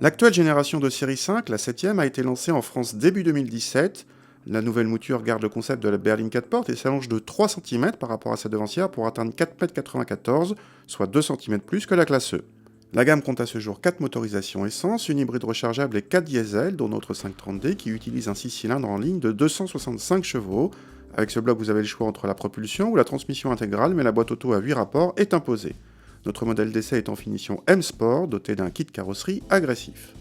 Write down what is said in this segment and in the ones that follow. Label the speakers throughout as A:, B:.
A: L'actuelle génération de série 5, la 7e, a été lancée en France début 2017. La nouvelle mouture garde le concept de la berline 4 portes et s'allonge de 3 cm par rapport à sa devancière pour atteindre 4,94 m, soit 2 cm plus que la classe E. La gamme compte à ce jour 4 motorisations essence, une hybride rechargeable et 4 diesel, dont notre 530D qui utilise un 6 cylindres en ligne de 265 chevaux. Avec ce bloc, vous avez le choix entre la propulsion ou la transmission intégrale, mais la boîte auto à 8 rapports est imposée. Notre modèle d'essai est en finition M Sport, doté d'un kit carrosserie agressif.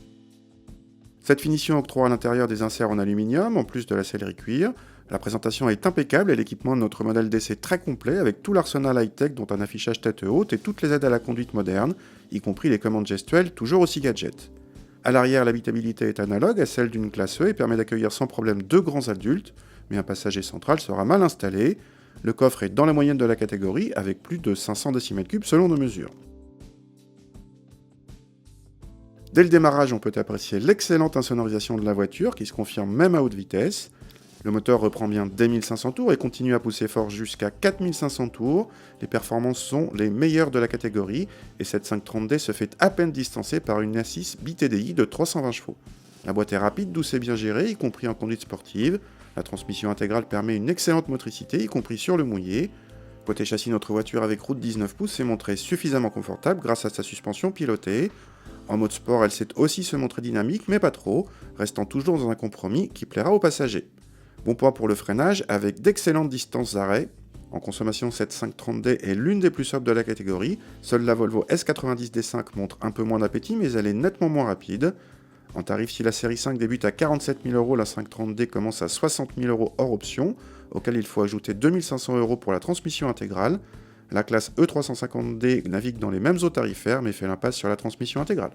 A: Cette finition octroie à l'intérieur des inserts en aluminium, en plus de la sellerie cuir. La présentation est impeccable et l'équipement de notre modèle d'essai très complet, avec tout l'arsenal high-tech dont un affichage tête haute et toutes les aides à la conduite moderne, y compris les commandes gestuelles, toujours aussi gadget. À l'arrière, l'habitabilité est analogue à celle d'une classe E et permet d'accueillir sans problème 2 grands adultes, mais un passager central sera mal installé. Le coffre est dans la moyenne de la catégorie, avec plus de 500 décimètres cubes selon nos mesures. Dès le démarrage, on peut apprécier l'excellente insonorisation de la voiture, qui se confirme même à haute vitesse. Le moteur reprend bien dès 1500 tours et continue à pousser fort jusqu'à 4500 tours. Les performances sont les meilleures de la catégorie, et cette 530D se fait à peine distancer par une A6 bi-TDI de 320 chevaux. La boîte est rapide, douce et bien gérée, y compris en conduite sportive. La transmission intégrale permet une excellente motricité, y compris sur le mouillé. Côté châssis, notre voiture avec roue de 19 pouces s'est montrée suffisamment confortable grâce à sa suspension pilotée. En mode sport, elle sait aussi se montrer dynamique, mais pas trop, restant toujours dans un compromis qui plaira aux passagers. Bon point pour le freinage, avec d'excellentes distances d'arrêt. En consommation, cette 530D est l'une des plus sobres de la catégorie. Seule la Volvo S90D5 montre un peu moins d'appétit, mais elle est nettement moins rapide. En tarif, si la série 5 débute à 47 000 €, la 530D commence à 60 000 € hors option, auquel il faut ajouter 2 500 € pour la transmission intégrale. La classe E350D navigue dans les mêmes eaux tarifaires, mais fait l'impasse sur la transmission intégrale.